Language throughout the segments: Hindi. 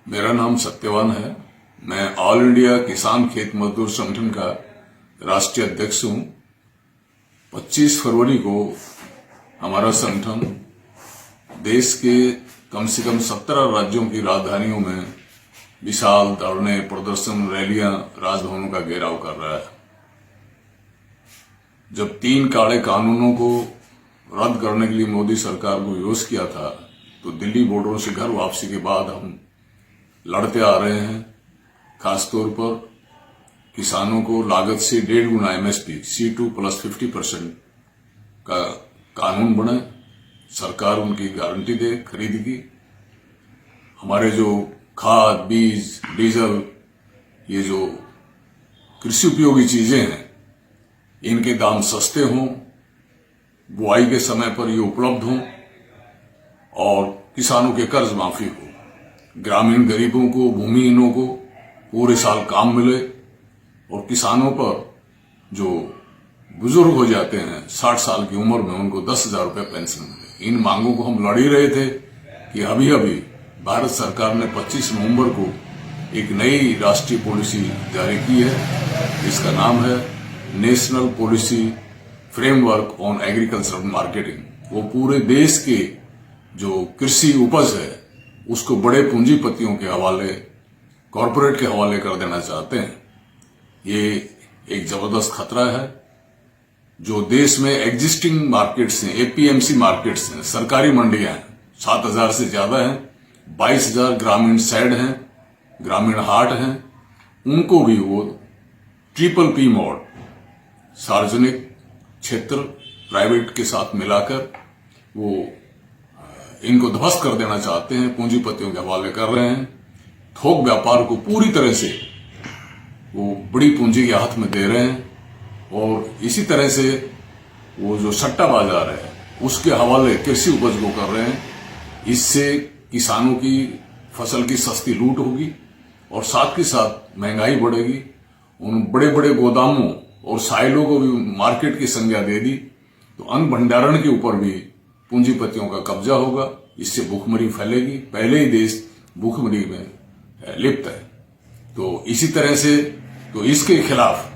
मेरा नाम सत्यवान है। मैं ऑल इंडिया किसान खेत मजदूर संगठन का राष्ट्रीय अध्यक्ष हूं। 25 फरवरी को हमारा संगठन देश के कम से कम 17 राज्यों की राजधानियों में विशाल धरने, प्रदर्शन, रैलियां, राजभवनों का घेराव कर रहा है। जब 3 काले कानूनों को रद्द करने के लिए मोदी सरकार को विरोध किया था, तो दिल्ली बॉर्डरों से घर वापसी के बाद हम लड़ते आ रहे हैं। खासतौर पर किसानों को लागत से 1.5 गुना एमएसपी C2 प्लस 50% का कानून बने, सरकार उनकी गारंटी दे खरीद की। हमारे जो खाद, बीज, डीजल, ये जो कृषि उपयोगी चीजें हैं, इनके दाम सस्ते हों, बुआई के समय पर ये उपलब्ध हों और किसानों के कर्ज माफी हो। ग्रामीण गरीबों को, भूमिहीनों को पूरे साल काम मिले और किसानों पर जो बुजुर्ग हो जाते हैं 60 साल की उम्र में, उनको 10,000 रुपये पेंशन मिले। इन मांगों को हम लड़ ही रहे थे कि अभी अभी भारत सरकार ने 25 नवंबर को एक नई राष्ट्रीय पॉलिसी जारी की है। इसका नाम है national policy framework on agricultural marketing. वो पूरे देश के जो कृषि उपज है उसको बड़े पूंजीपतियों के हवाले, कॉरपोरेट के हवाले कर देना चाहते हैं। ये एक जबरदस्त खतरा है। जो देश में एग्जिस्टिंग मार्केट्स हैं, एपीएमसी मार्केट्स हैं, सरकारी मंडियां हैं, 7,000 से ज्यादा हैं, 22,000 ग्रामीण शेड हैं, ग्रामीण हाट हैं, उनको भी वो ट्रिपल-P मोड, सार्वजनिक क्षेत्र प्राइवेट के साथ मिलाकर वो इनको ध्वस्त कर देना चाहते हैं, पूंजीपतियों के हवाले कर रहे हैं। थोक व्यापार को पूरी तरह से वो बड़ी पूंजी के हाथ में दे रहे हैं और इसी तरह से वो जो सट्टा बाजार है उसके हवाले कृषि उपज को कर रहे हैं। इससे किसानों की फसल की सस्ती लूट होगी और साथ के साथ महंगाई बढ़ेगी। उन बड़े बड़े गोदामों और साइलों को भी मार्केट की संज्ञा दे दी, तो अन्न भंडारण के ऊपर भी पूंजीपतियों का कब्जा होगा। इससे भूखमरी फैलेगी। पहले ही देश भूखमरी में लिप्त है। तो इसी तरह से तो इसके खिलाफ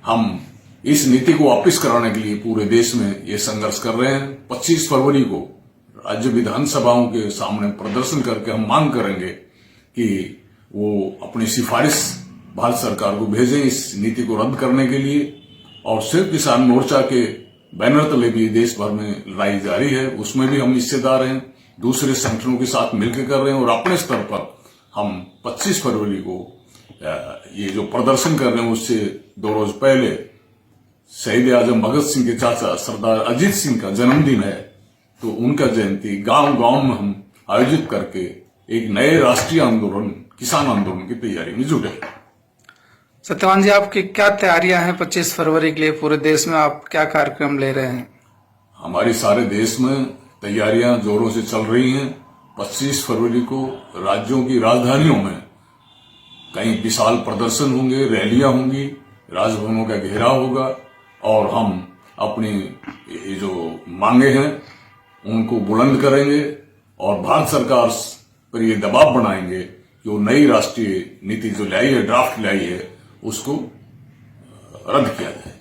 हम इस नीति को वापस कराने के लिए पूरे देश में ये संघर्ष कर रहे हैं। 25 फरवरी को राज्य विधानसभाओं के सामने प्रदर्शन करके हम मांग करेंगे कि वो अपनी सिफारिश भारत सरकार को भेजें इस नीति को रद्द करने के लिए। और सिर्फ किसान मोर्चा के बैनर तले भी देश भर में लड़ाई जारी है, उसमें भी हम हिस्सेदार हैं, दूसरे संगठनों के साथ मिलकर कर रहे हैं। और अपने स्तर पर हम 25 फरवरी को ये जो प्रदर्शन कर रहे हैं, उससे 2 रोज पहले शहीद आजम भगत सिंह के चाचा सरदार अजीत सिंह का जन्मदिन है, तो उनका जयंती गांव गांव में हम आयोजित करके एक नए राष्ट्रीय आंदोलन, किसान आंदोलन की तैयारी में जुटे। सत्यवान जी, आपकी क्या तैयारियां हैं 25 फरवरी के लिए? पूरे देश में आप क्या कार्यक्रम ले रहे हैं? हमारी सारे देश में तैयारियां जोरों से चल रही हैं। 25 फरवरी को राज्यों की राजधानियों में कहीं विशाल प्रदर्शन होंगे, रैलियां होंगी, राजभवनों का घेराव होगा और हम अपनी ये जो मांगे हैं उनको बुलंद करेंगे और भारत सरकार पर ये दबाव बनाएंगे कि वो नई राष्ट्रीय नीति जो लाई है, ड्राफ्ट लाई है, उसको रद्द किया जाए।